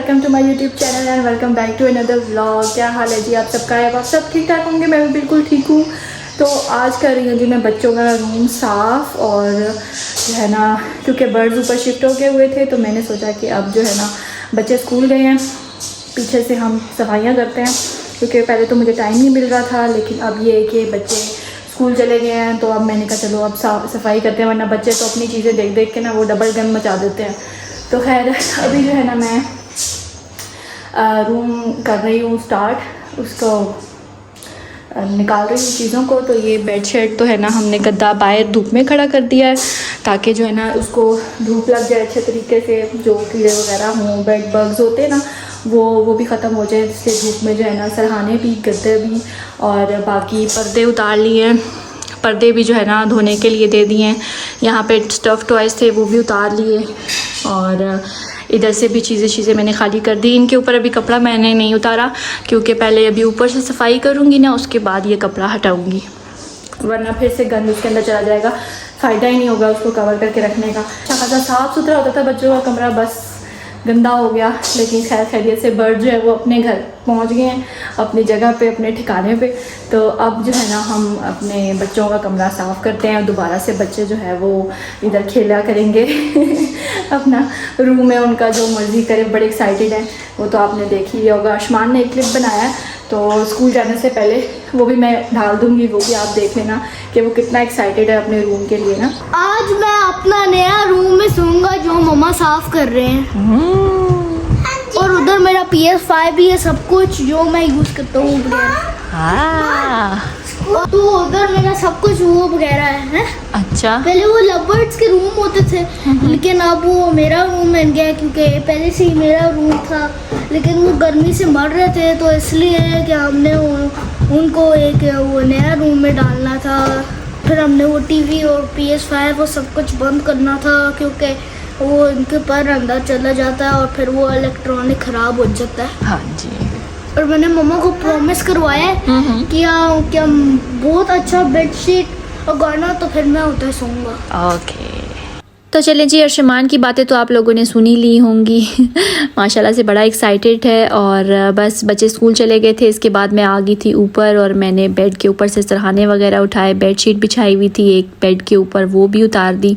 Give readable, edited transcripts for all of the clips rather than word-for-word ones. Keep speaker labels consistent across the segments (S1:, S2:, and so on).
S1: Welcome to my YouTube channel and welcome back to another vlog. क्या हाल है जी आप सबका? है आप सब ठीक ठाक होंगे, मैं भी बिल्कुल ठीक हूँ। तो आज कर रही हूँ जी मैं बच्चों का रूम साफ़, और जो है ना क्योंकि बर्ड्स ऊपर शिफ्ट हो गए हुए थे तो मैंने सोचा कि अब जो है ना बच्चे स्कूल गए हैं, पीछे से हम सफाइयाँ करते हैं, क्योंकि पहले तो मुझे टाइम नहीं मिल रहा था, लेकिन अब ये है कि बच्चे स्कूल चले गए हैं तो अब मैंने कहा चलो अब सफाई करते हैं, वरना बच्चे तो अपनी चीज़ें देख देख के ना वो डबल गन मचा देते हैं। तो खैर अभी जो है ना मैं रूम कर रही हूँ स्टार्ट, उसको निकाल रही हूँ चीज़ों को। तो ये बेड शीट तो है ना हमने गद्दा बाहर धूप में खड़ा कर दिया है, ताकि जो है ना उसको धूप लग जाए अच्छे तरीके से, जो कीड़े वगैरह हों, बेड बग्स होते हैं ना वो भी ख़त्म हो जाए, जिससे धूप में जो है ना सरहाने भी, गद्दे भी, और बाकी पर्दे उतार लिए हैं। पर्दे भी जो है ना धोने के लिए दे दिए हैं। यहाँ पे स्टफ़ टॉयज़ थे वो भी उतार लिए, और इधर से भी चीज़ें मैंने खाली कर दी। इनके ऊपर अभी कपड़ा मैंने नहीं उतारा, क्योंकि पहले अभी ऊपर से सफाई करूँगी ना, उसके बाद ये कपड़ा हटाऊँगी, वरना फिर से गंद उसके अंदर चला जाएगा, फ़ायदा ही नहीं होगा उसको कवर करके रखने का। अच्छा खासा साफ़ सुथरा होता था बच्चों का कमरा, बस गंदा हो गया। लेकिन खैर खैरियत से बर्ड जो है वो अपने घर पहुंच गए हैं, अपनी जगह पे, अपने ठिकाने पे। तो अब जो है ना हम अपने बच्चों का कमरा साफ़ करते हैं, और दोबारा से बच्चे जो है वो इधर खेला करेंगे अपना रूम में उनका जो मर्ज़ी करे, बड़े एक्साइटेड हैं वो, तो आपने देख ही लिया होगा। आयुष्मान ने एक क्लिप बनाया है, तो स्कूल जाने से पहले वो भी मैं डाल दूँगी, वो भी आप देख लेना कि वो कितना एक्साइटेड है अपने रूम के लिए ना।
S2: आज मैं अपना नया रूम में सोऊंगा जो मम्मा साफ कर रहे हैं, और उधर मेरा PS5 भी है, सब कुछ जो मैं यूज करता हूँ तो उधर मेरा सब कुछ वो वगैरह है।
S1: अच्छा,
S2: पहले वो लवर्स के रूम होते थे, लेकिन अब वो मेरा रूम बन गया, क्योंकि पहले से ही मेरा रूम था, लेकिन वो गर्मी से मर रहे थे, तो इसलिए कि हमने उनको एक वो नया रूम में डालना था। फिर हमने वो टीवी और PS5 वो सब कुछ बंद करना था, क्योंकि वो इनके पर अंदर चला जाता है और फिर वो इलेक्ट्रॉनिक ख़राब हो जाता है।
S1: हाँ जी।
S2: और मैंने मम्मा को प्रॉमिस करवाया है कि क्या बहुत अच्छा बेडशीट और गाना, तो फिर मैं उधर सोऊंगा।
S1: ओके, तो चलें जी, अर्शमान की बातें तो आप लोगों ने सुनी ली होंगी माशाल्लाह से बड़ा एक्साइटेड है। और बस बच्चे स्कूल चले गए थे, इसके बाद मैं आ गई थी ऊपर, और मैंने बेड के ऊपर से सरहाने वगैरह उठाए, बेडशीट बिछाई हुई थी एक बेड के ऊपर, वो भी उतार दी।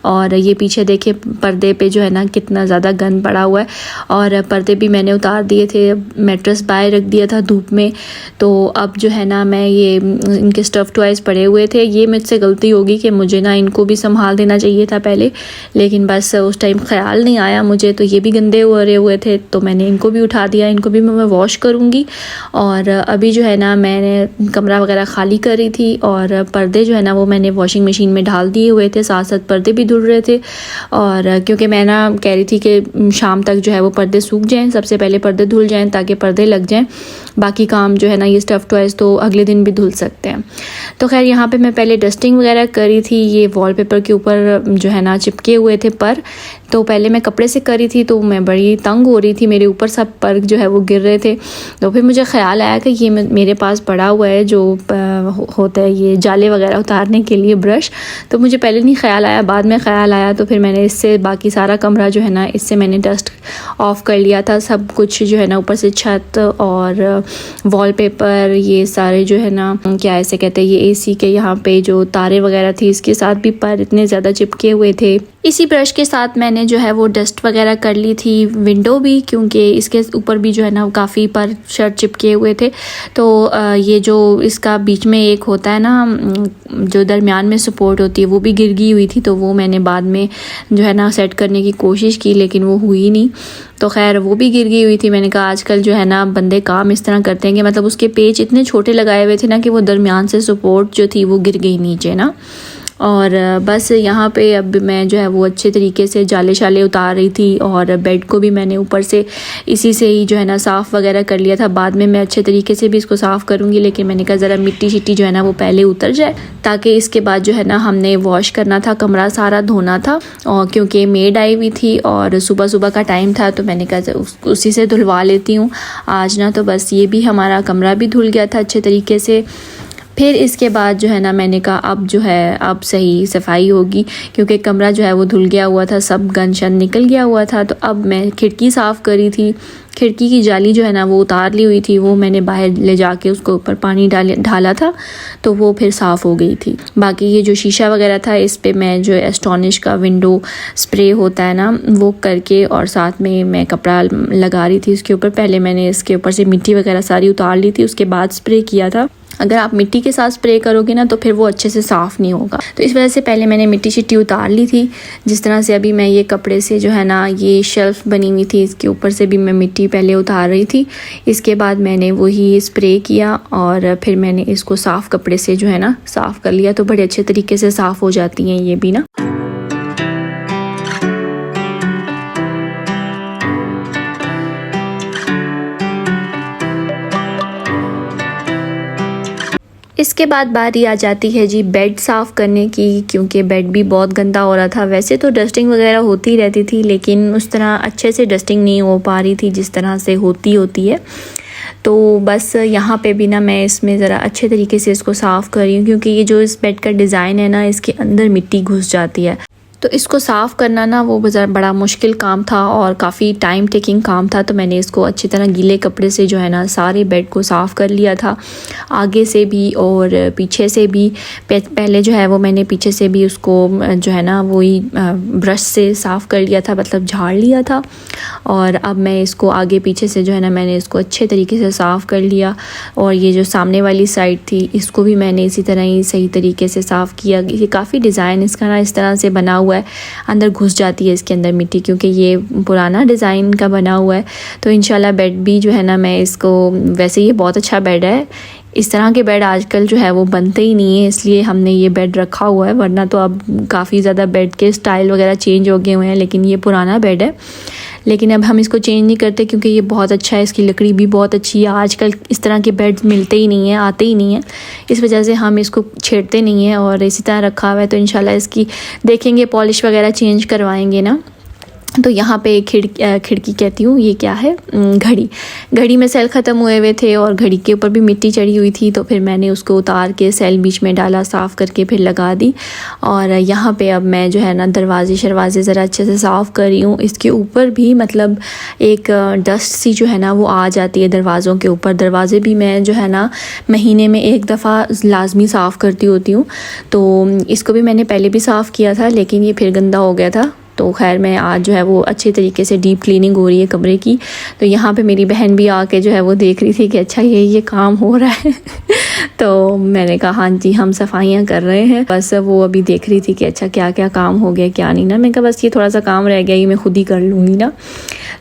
S1: और ये पीछे देखे पर्दे पे जो है ना कितना ज़्यादा गंद पड़ा हुआ है, और पर्दे भी मैंने उतार दिए थे, मैट्रेस बाहर रख दिया था धूप में। तो अब जो है ना मैं ये इनके स्टफ़ टॉयज़ पड़े हुए थे, ये मुझसे गलती होगी कि मुझे ना इनको भी संभाल देना चाहिए था पहले, लेकिन बस उस टाइम ख्याल नहीं आया मुझे, तो ये भी गंदे हो रहे हुए थे, तो मैंने इनको भी उठा दिया। इनको भी मैं वॉश करूँगी। और अभी जो है ना मैंने कमरा वगैरह खाली करी थी, और पर्दे जो है ना वो मैंने वॉशिंग मशीन में डाल दिए हुए थे, साथ साथ पर्दे भी धुल रहे थे। और क्योंकि मैं ना कह रही थी कि शाम तक जो है वो पर्दे सूख जाएं, सबसे पहले पर्दे धुल जाएं ताकि पर्दे लग जाएं, बाकी काम जो है ना ये स्टफ़ टॉयज़ तो अगले दिन भी धुल सकते हैं। तो खैर यहाँ पे मैं पहले डस्टिंग वगैरह करी थी, ये वॉलपेपर के ऊपर जो है ना चिपके हुए थे पर, तो पहले मैं कपड़े से करी थी, तो मैं बड़ी तंग हो रही थी, मेरे ऊपर सब पर जो है वो गिर रहे थे। तो फिर मुझे ख्याल आया कि ये मेरे पास पड़ा हुआ है जो होता है ये जाले वगैरह उतारने के लिए ब्रश, तो मुझे पहले नहीं ख्याल आया, बाद में ख्याल आया। तो फिर मैंने इससे बाकी सारा कमरा जो है ना इससे मैंने डस्ट ऑफ कर लिया था, सब कुछ जो है ना ऊपर से छत और वॉलपेपर, ये सारे जो है ना क्या ऐसे कहते हैं, ये AC के यहाँ पे जो तारे वगैरह थी इसके साथ भी पर इतने ज़्यादा चिपके हुए थे। इसी ब्रश के साथ मैंने जो है वो डस्ट वगैरह कर ली थी विंडो भी, क्योंकि इसके ऊपर भी जो है ना काफ़ी पर शर्ट चिपके हुए थे। तो ये जो इसका बीच में एक होता है ना जो दरमियान में सपोर्ट होती है वो भी गिर गई हुई थी, तो वो मैंने बाद में जो है ना सेट करने की कोशिश की, लेकिन वो हुई नहीं, तो खैर वो भी गिर गई हुई थी। मैंने कहा आजकल जो है ना बंदे काम इस तरह करते हैं कि मतलब उसके पेच इतने छोटे लगाए हुए थे ना कि वो दरमियान से सपोर्ट जो थी वो गिर गई नीचे ना। और बस यहाँ पे अब मैं जो है वो अच्छे तरीके से जाले शाले उतार रही थी, और बेड को भी मैंने ऊपर से इसी से ही जो है ना साफ़ वगैरह कर लिया था। बाद में मैं अच्छे तरीके से भी इसको साफ़ करूँगी, लेकिन मैंने कहा ज़रा मिट्टी शिट्टी जो है ना वो पहले उतर जाए, ताकि इसके बाद जो है ना हमने वॉश करना था, कमरा सारा धोना था। और क्योंकि मेड आई हुई थी और सुबह सुबह का टाइम था, तो मैंने कहा उसी से धुलवा लेती हूँ आज ना। तो बस ये भी हमारा कमरा भी धुल गया था अच्छे तरीके से। फिर इसके बाद जो है ना मैंने कहा अब जो है अब सही सफाई होगी, क्योंकि कमरा जो है वो धुल गया हुआ था, सब गंद शंद निकल गया हुआ था। तो अब मैं खिड़की साफ़ करी थी, खिड़की की जाली जो है ना वो उतार ली हुई थी, वो मैंने बाहर ले जाके उसको ऊपर पानी ढाला था तो वो फिर साफ़ हो गई थी। बाकी ये जो शीशा वगैरह था इस पे मैं जो एस्टोनिश का विंडो स्प्रे होता है ना वो करके और साथ में मैं कपड़ा लगा रही थी इसके ऊपर। पहले मैंने इसके ऊपर से मिट्टी वगैरह सारी उतार ली थी, उसके बाद स्प्रे किया था। अगर आप मिट्टी के साथ स्प्रे करोगे ना तो फिर वो अच्छे से साफ़ नहीं होगा, तो इस वजह से पहले मैंने मिट्टी शिट्टी उतार ली थी। जिस तरह से अभी मैं ये कपड़े से जो है ना ये शेल्फ़ बनी हुई थी इसके ऊपर से भी मैं मिट्टी पहले उतार रही थी। इसके बाद मैंने वही स्प्रे किया और फिर मैंने इसको साफ़ कपड़े से जो है ना साफ़ कर लिया, तो बड़े अच्छे तरीके से साफ़ हो जाती हैं ये भी ना। इसके बाद बारी आ जाती है जी बेड साफ़ करने की, क्योंकि बेड भी बहुत गंदा हो रहा था। वैसे तो डस्टिंग वगैरह होती रहती थी लेकिन उस तरह अच्छे से डस्टिंग नहीं हो पा रही थी जिस तरह से होती है। तो बस यहाँ पे भी ना मैं इसमें ज़रा अच्छे तरीके से इसको साफ़ कर रही हूँ, क्योंकि ये जो इस बेड का डिज़ाइन है ना इसके अंदर मिट्टी घुस जाती है, तो इसको साफ़ करना ना वो बड़ा मुश्किल काम था और काफ़ी टाइम टेकिंग काम था। तो मैंने इसको अच्छी तरह गीले कपड़े से जो है ना सारे बेड को साफ़ कर लिया था, आगे से भी और पीछे से भी। पहले जो है वो मैंने पीछे से भी उसको जो है ना वही ब्रश से साफ़ कर लिया था, मतलब झाड़ लिया था। और अब मैं इसको आगे पीछे से जो है ना मैंने इसको अच्छे तरीके से साफ़ कर लिया। और ये जो सामने वाली साइड थी इसको भी मैंने इसी तरह ही सही तरीके से साफ़ किया। ये काफ़ी डिज़ाइन इसका ना इस तरह से बना हुआ है, अंदर घुस जाती है इसके अंदर मिट्टी, क्योंकि ये पुराना डिज़ाइन का बना हुआ है। तो इंशाल्लाह बेड भी जो है ना मैं इसको, वैसे ये बहुत अच्छा बेड है, इस तरह के बेड आजकल जो है वो बनते ही नहीं है, इसलिए हमने ये बेड रखा हुआ है। वरना तो अब काफ़ी ज़्यादा बेड के स्टाइल वगैरह चेंज हो गए हुए हैं, लेकिन ये पुराना बेड है। लेकिन अब हम इसको चेंज नहीं करते क्योंकि ये बहुत अच्छा है, इसकी लकड़ी भी बहुत अच्छी है। आजकल इस तरह के बेड मिलते ही नहीं हैं, आते ही नहीं हैं, इस वजह से हम इसको छेड़ते नहीं हैं और इसी तरह रखा हुआ है। तो इंशाल्लाह इसकी देखेंगे पॉलिश वगैरह चेंज करवाएंगे ना। तो यहाँ पे खिड़की कहती हूँ, ये क्या है, घड़ी में सेल ख़त्म हुए हुए थे और घड़ी के ऊपर भी मिट्टी चढ़ी हुई थी, तो फिर मैंने उसको उतार के सेल बीच में डाला, साफ़ करके फिर लगा दी। और यहाँ पे अब मैं जो है ना दरवाजे शरवाजे ज़रा अच्छे से साफ़ कर रही हूँ। इसके ऊपर भी मतलब एक डस्ट सी जो है ना वो आ जाती है दरवाज़ों के ऊपर। दरवाज़े भी मैं जो है ना महीने में एक दफ़ा लाजमी साफ़ करती होती हूँ। तो इसको भी मैंने पहले भी साफ़ किया था लेकिन ये फिर गंदा हो गया था। तो खैर मैं आज जो है वो अच्छे तरीके से डीप क्लीनिंग हो रही है कमरे की। तो यहाँ पे मेरी बहन भी आके जो है वो देख रही थी कि अच्छा ये काम हो रहा है तो मैंने कहा हाँ जी हम सफाइयाँ कर रहे हैं। बस वो अभी देख रही थी कि अच्छा क्या क्या काम हो गया क्या नहीं ना। मैंने कहा बस ये थोड़ा सा काम रह गया, ये मैं खुद ही कर लूँगी ना।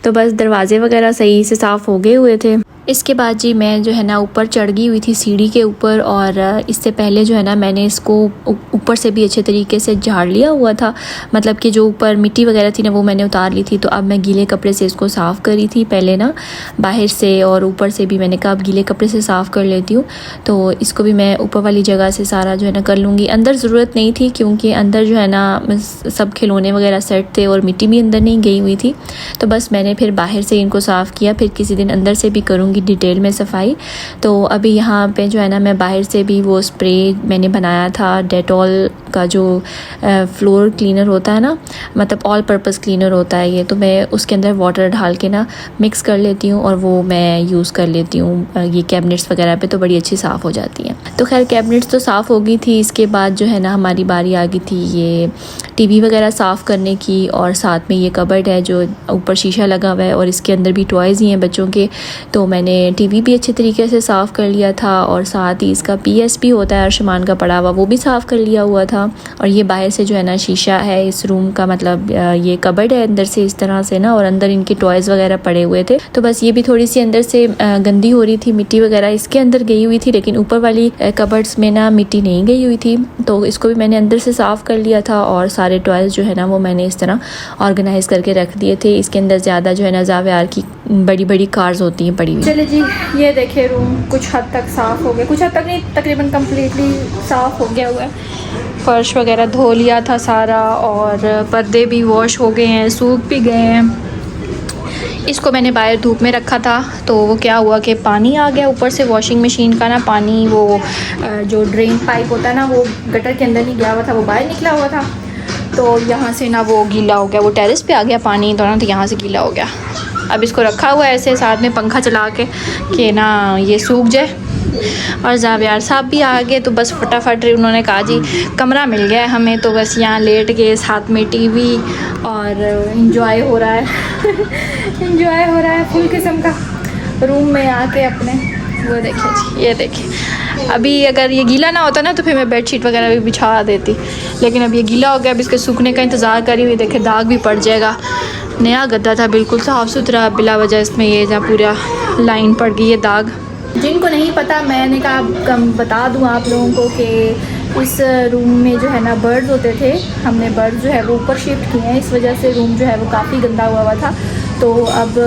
S1: तो बस दरवाजे वगैरह सही से साफ़ हो गए हुए थे। इसके बाद जी मैं जो है ना ऊपर चढ़ गई हुई थी सीढ़ी के ऊपर, और इससे पहले जो है ना मैंने इसको ऊपर से भी अच्छे तरीके से झाड़ लिया हुआ था, मतलब कि जो ऊपर मिट्टी वगैरह थी ना वो मैंने उतार ली थी। तो अब मैं गीले कपड़े से इसको साफ़ करी थी पहले ना, बाहर से और ऊपर से भी। मैंने कहा अब गीले कपड़े से साफ़ कर लेती हूँ, तो इसको भी मैं ऊपर वाली जगह से सारा जो है ना कर लूँगी। अंदर ज़रूरत नहीं थी क्योंकि अंदर जो है ना सब खिलौने वगैरह सेट थे और मिट्टी भी अंदर नहीं गई हुई थी। तो बस मैंने फिर बाहर से इनको साफ़ किया, फिर किसी दिन अंदर से भी करूँगी डिटेल में सफाई। तो अभी यहाँ पे जो है ना मैं बाहर से भी वो स्प्रे मैंने बनाया था, डेटॉल का जो फ्लोर क्लीनर होता है ना, मतलब ऑल पर्पस क्लीनर होता है ये, तो मैं उसके अंदर वाटर डाल के ना मिक्स कर लेती हूँ और वो मैं यूज़ कर लेती हूँ ये कैबिनेट्स वगैरह पे, तो बड़ी अच्छी साफ़ हो जाती है। तो खैर कैबिनेट्स तो साफ़ हो गई थी। इसके बाद जो है ना हमारी बारी आ गई थी ये टीवी वगैरह साफ़ करने की, और साथ में ये कबर्ड है जो ऊपर शीशा लगा हुआ है और इसके अंदर भी टॉयज़ ही हैं बच्चों के। तो मैंने टीवी भी अच्छे तरीके से साफ़ कर लिया था और साथ ही इसका PSP होता है अर्शमान का पड़ा हुआ, वो भी साफ़ कर लिया हुआ था। और ये बाहर से जो है ना शीशा है इस रूम का, मतलब ये कबर्ड है अंदर से इस तरह से ना, और अंदर इनके टॉयज़ वगैरह पड़े हुए थे। तो बस ये भी थोड़ी सी अंदर से गंदी हो रही थी, मिट्टी वगैरह इसके अंदर गई हुई थी, लेकिन ऊपर वाली कबर्ड्स में ना मिट्टी नहीं गई हुई थी। तो इसको भी मैंने अंदर से साफ़ कर लिया था और सारे टॉयज़ जो है ना वो मैंने इस तरह ऑर्गेनाइज़ करके रख दिए थे। इसके अंदर ज़्यादा जो है ना ज़ावियार की बड़ी बड़ी कार्स होती हैं पड़ी हुई।
S3: चले जी ये देखिए रूम कुछ हद तक साफ़ हो गया, कुछ हद तक नहीं तकरीबन कम्प्लीटली साफ़ हो गया हुआ है। फर्श वगैरह धो लिया था सारा और पर्दे भी वॉश हो गए हैं, सूख भी गए हैं। इसको मैंने बाहर धूप में रखा था, तो वो क्या हुआ कि पानी आ गया ऊपर से वॉशिंग मशीन का ना, पानी वो जो ड्रेन पाइप होता है ना, वो गटर के अंदर नहीं गया हुआ था, वो बाहर निकला हुआ था। तो यहाँ से ना वो गीला हो गया, वो टेरेस पे आ गया पानी तो ना, तो यहाँ से गीला हो गया। अब इसको रखा हुआ है ऐसे साथ में पंखा चला के कि ना ये सूख जाए। और जावियार साहब भी आ गए, तो बस फटाफट उन्होंने कहा जी कमरा मिल गया है हमें, तो बस यहाँ लेट गए, साथ में टीवी और इंजॉय हो रहा है इंजॉय हो रहा है फुल किस्म का रूम में आके अपने। वो देखिए जी, ये देखिए, अभी अगर ये गीला ना होता ना तो फिर मैं बेडशीट वगैरह भी बिछा देती, लेकिन अब ये गीला हो गया। अब इसके सूखने का इंतज़ार करी हुई, देखे दाग भी पड़ जाएगा। नया गद्दा था बिल्कुल साफ़ सुथरा, बिला वजह इसमें ये जहाँ पूरा लाइन पड़ गई है दाग। जिनको नहीं पता, मैंने कहा कम बता दूं आप लोगों को कि इस रूम में जो है ना बर्ड्स होते थे, हमने बर्ड्स जो है वो ऊपर शिफ्ट किए हैं, इस वजह से रूम जो है वो काफ़ी गंदा हुआ था। तो अब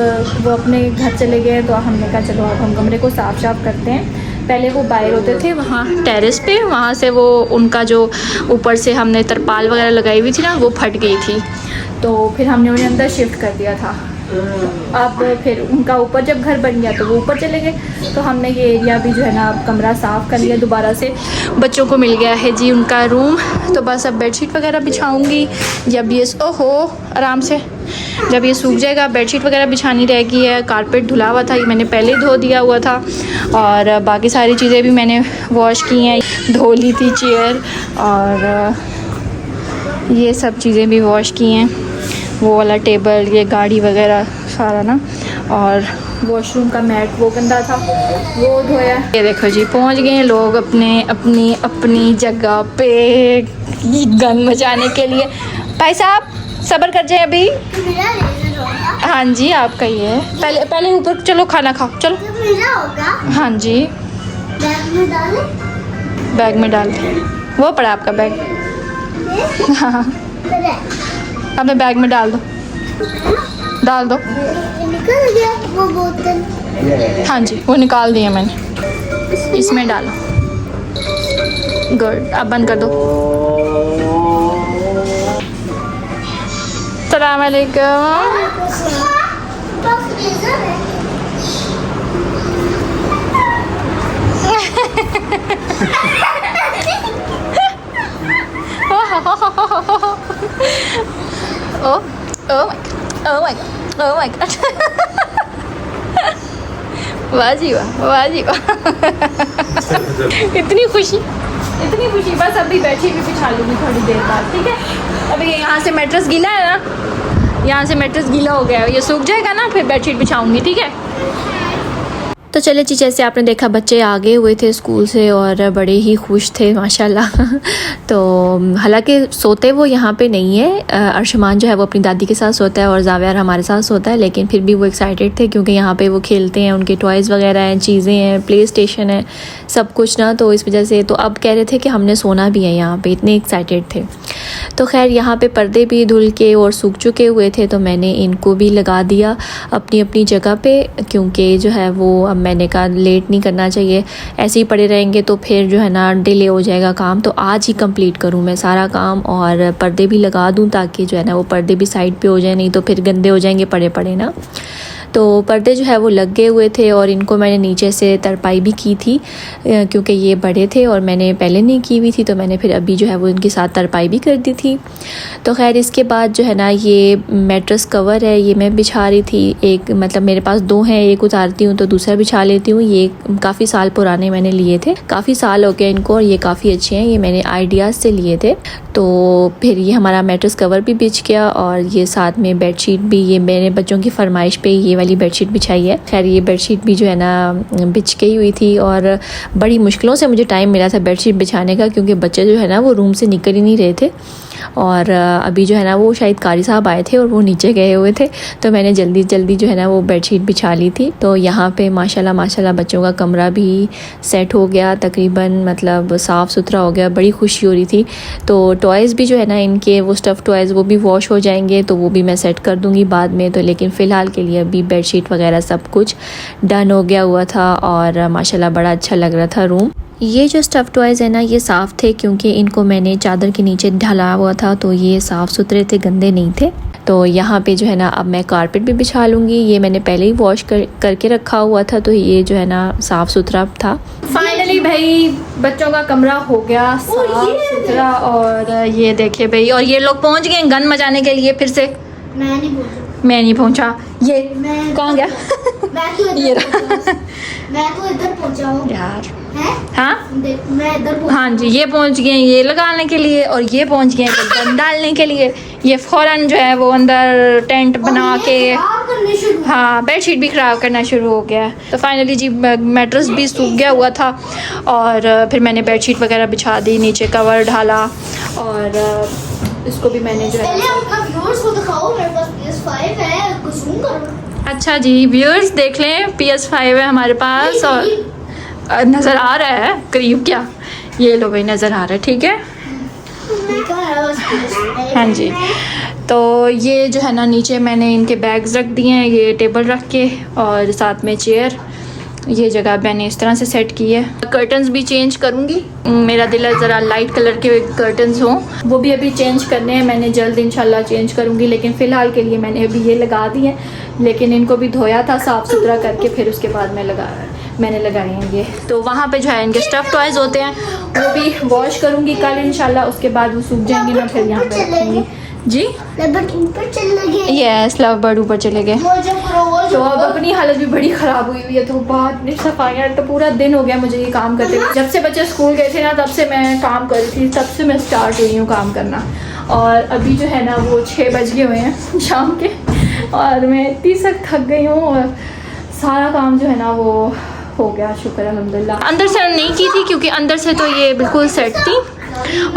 S3: वो अपने घर चले गए, तो हमने कहा चलो अब हम कमरे को साफ़ करते हैं। पहले वो बाहर होते थे वहाँ टेरेस पे, वहाँ से वो उनका जो ऊपर से हमने तरपाल वगैरह लगाई हुई थी ना, वो फट गई थी, तो फिर हमने उन्हें अंदर शिफ्ट कर दिया था। अब फिर उनका ऊपर जब घर बन गया तो वो ऊपर चले गए, तो हमने ये एरिया भी जो है ना अब कमरा साफ़ कर लिया दोबारा से। बच्चों को मिल गया है जी उनका रूम, तो बस अब बेडशीट वगैरह बिछाऊंगी जब ये ओहो आराम से, जब ये सूख जाएगा। बेडशीट वगैरह बिछानी रहेगी है, कारपेट धुला हुआ था, ये मैंने पहले ही धो दिया हुआ था, और बाकी सारी चीज़ें भी मैंने वॉश की हैं, धो ली थी चेयर, और ये सब चीज़ें भी वॉश की हैं, वो वाला टेबल, ये गाड़ी वगैरह सारा ना, और वॉशरूम का मैट वो गंदा था वो धोया। ये देखो जी पहुंच गए हैं लोग अपनी जगह पे गन मचाने के लिए। भाई साहब सब्र कर जाए अभी। हाँ जी आपका ही है, पहले ऊपर चलो खाना खाओ चलो। हाँ जी बैग में डाल वो पड़ा आपका बैग। हाँ अपने बैग में डाल दो
S2: निकल गया वो बोतल।
S3: हाँ जी वो निकाल दिया मैंने, इसमें डालो। गुड, अब बंद कर दो। अस्सलाम वालेकुम। Oh my god वाह जी वाह इतनी खुशी बस अभी बैठी भी बिछा लूँगी थोड़ी देर बाद, ठीक है। अभी यहाँ से मैट्रेस गीला है ना, यहाँ से मैट्रेस गीला हो गया है, ये सूख जाएगा ना फिर बेडशीट बिछाऊंगी, ठीक है।
S1: तो चले जी, जैसे आपने देखा बच्चे आ गए हुए थे स्कूल से और बड़े ही खुश थे माशाल्लाह। तो हालांकि सोते वो यहाँ पे नहीं है, अर्शमान जो है वो अपनी दादी के साथ सोता है और जावियार हमारे साथ सोता है, लेकिन फिर भी वो एक्साइटेड थे क्योंकि यहाँ पे वो खेलते हैं, उनके टॉयज़ वगैरह हैं, चीज़ें हैं, प्ले स्टेशन है, सब कुछ ना, तो इस वजह से तो अब कह रहे थे कि हमने सोना भी है यहाँ पे, इतने एक्साइटेड थे। तो खैर यहाँ पे पर्दे भी धुल के और सूख चुके हुए थे, तो मैंने इनको भी लगा दिया अपनी अपनी जगह पे, क्योंकि जो है वो अब मैंने कहा लेट नहीं करना चाहिए, ऐसे ही पड़े रहेंगे तो फिर जो है ना डिले हो जाएगा काम। तो आज ही कंप्लीट करूँ मैं सारा काम और पर्दे भी लगा दूँ ताकि जो है ना वो पर्दे भी साइड पे हो जाए, नहीं तो फिर गंदे हो जाएंगे पड़े पड़े ना। तो पर्दे जो है वो लग गए हुए थे और इनको मैंने नीचे से तरपाई भी की थी क्योंकि ये बड़े थे और मैंने पहले नहीं की हुई थी, तो मैंने फिर अभी जो है वो इनके साथ तरपाई भी कर दी थी। तो खैर इसके बाद जो है ना ये मैट्रेस कवर है, ये मैं बिछा रही थी, एक मतलब मेरे पास दो हैं, एक उतारती हूँ तो दूसरा बिछा लेती हूँ। ये काफ़ी साल पुराने मैंने लिए थे, काफ़ी साल हो गए इनको, और ये काफ़ी अच्छे हैं, ये मैंने आइडियाज़ से लिए थे। तो फिर ये हमारा मैट्रेस कवर भी बिछ गया और ये साथ में बेडशीट भी, ये मेरे बच्चों की फरमाइश पे ये वाली बेडशीट बिछाई है। खैर ये बेडशीट भी जो है ना बिछ गई हुई थी और बड़ी मुश्किलों से मुझे टाइम मिला था बेडशीट बिछाने का, क्योंकि बच्चे जो है ना वो रूम से निकल ही नहीं रहे थे। और अभी जो है ना वो शायद कारी साहब आए थे और वो नीचे गए हुए थे, तो मैंने जल्दी जल्दी जो है ना वो बेडशीट बिछा ली थी। तो यहाँ पे माशाल्लाह माशाल्लाह बच्चों का कमरा भी सेट हो गया तकरीबन, मतलब साफ़ सुथरा हो गया, बड़ी खुशी हो रही थी। तो टॉयज़ भी जो है ना इनके वो स्टफ़ टॉयज़ वो भी वॉश हो जाएंगे, तो वो भी मैं सेट कर दूँगी बाद में। तो लेकिन फ़िलहाल के लिए अभी बेडशीट वगैरह सब कुछ डन हो गया हुआ था और माशाल्लाह बड़ा अच्छा लग रहा था रूम। ये जो स्टफ़ टॉयज़ है ना ये साफ़ थे क्योंकि इनको मैंने चादर के नीचे ढाला हुआ था, तो ये साफ़ सुथरे थे, गंदे नहीं थे। तो यहाँ पे जो है ना अब मैं कारपेट भी बिछा लूँगी। ये मैंने पहले ही वॉश करके रखा हुआ था, तो ये जो है ना साफ़ सुथरा था।
S3: फाइनली भाई बच्चों का कमरा हो गया साफ सुथरा। और ये देखिए भाई, और ये लोग पहुंच गए गन बजाने के लिए फिर से। मैं नहीं पहुंचा। ये कौन गया? ये
S2: मैं तो इधर पहुंचा हूँ
S3: यार।
S2: हैं?
S3: हाँ
S2: मैं इधर
S3: हाँ जी, ये पहुंच गए ये लगाने के लिए, और ये पहुंच गए गन डालने के लिए। ये फौरन जो है वो अंदर टेंट बना के, हाँ बेडशीट भी ख़राब करना शुरू हो गया है। तो फाइनली जी मैट्रेस भी सूख गया हुआ था, और फिर मैंने बेडशीट वगैरह बिछा दी, नीचे कवर ढाला, और इसको भी मैंने जो है।
S2: को दिखाओ, मेरे पास PS5 है, उसको ज़ूम करो।
S3: अच्छा जी व्यूअर्स देख लें, PS5 है हमारे पास, और नज़र आ रहा है करीब क्या, ये लो भाई नज़र आ रहा है, ठीक है। हाँ जी, तो ये जो है ना नीचे मैंने इनके बैग्स रख दिए हैं, ये टेबल रख के, और साथ में चेयर, ये जगह मैंने इस तरह से सेट की है। कर्टन्स भी चेंज करूँगी, मेरा दिल है ज़रा लाइट कलर के कर्टन्स हों, वो भी अभी चेंज करने हैं, मैंने जल्द इंशाल्लाह चेंज करूँगी। लेकिन फ़िलहाल के लिए मैंने अभी ये लगा दिए, लेकिन इनको भी धोया था साफ़ सुथरा करके, फिर उसके बाद मैंने लगाए हैं ये। तो वहाँ पे जो है इनके स्टफ़ टॉयज़ होते हैं, वो भी वॉश करूँगी कल इंशाल्लाह, उसके बाद वो सूख जाएंगे, मैं फिर यहाँ पे रखूँगी। जी यस, लव बर्ड ऊपर चले गए। तो अब अपनी हालत भी बड़ी ख़राब हुई है, तो बहुत इतनी सफाइयाँ, तो पूरा दिन हो गया मुझे ये काम करते हुए। जब से बच्चे स्कूल गए थे ना तब से मैं काम कर रही थी, तब से मैं स्टार्ट हुई हूँ काम करना। और अभी जो है ना वो 6 बज गए हुए हैं शाम के, और मैं इतनी सख्त थक गई हूँ, और सारा काम जो है ना वो हो गया, शुक्र अल्हम्दुलिल्लाह। अंदर से नहीं की थी क्योंकि अंदर से तो ये बिल्कुल सेट थी,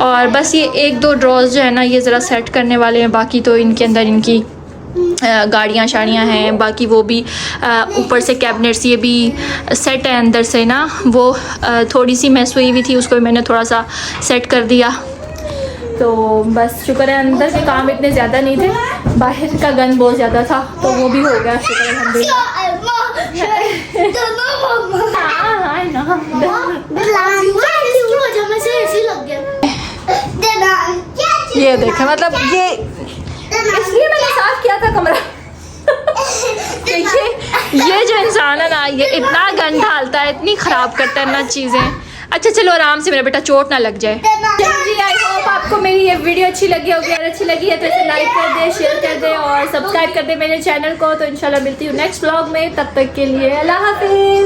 S3: और बस ये 1-2 ड्रॉज जो है ना ये ज़रा सेट करने वाले हैं, बाकी तो इनके अंदर इनकी गाड़ियाँ शाड़ियाँ हैं, बाकी वो भी ऊपर से कैबिनेट्स ये भी सेट है अंदर से ना, वो थोड़ी सी मैस हुई हुई थी, उसको भी मैंने थोड़ा सा सेट कर दिया। तो बस शुक्र है अंदर के काम इतने ज़्यादा नहीं थे, बाहर का गन बहुत ज़्यादा था, तो वो भी हो गया शुक्र अल्हम्दुलिल्लाह। ये देखें, मतलब ये इसलिए मैंने साफ किया था कमरा। देखिए ये जो इंसान है ना ये इतना गंद डालता है, इतनी ख़राब करता है ना चीज़ें। अच्छा चलो आराम से, मेरा बेटा चोट ना लग जाए। जी आई होप आपको मेरी ये वीडियो अच्छी लगी होगी, अगर अच्छी लगी है तो इसे लाइक कर दे, शेयर कर दे, और सब्सक्राइब कर दे मेरे चैनल को। तो इंशाल्लाह मिलती हूँ नेक्स्ट व्लॉग में, तब तक के लिए अल्लाह हाफिज़।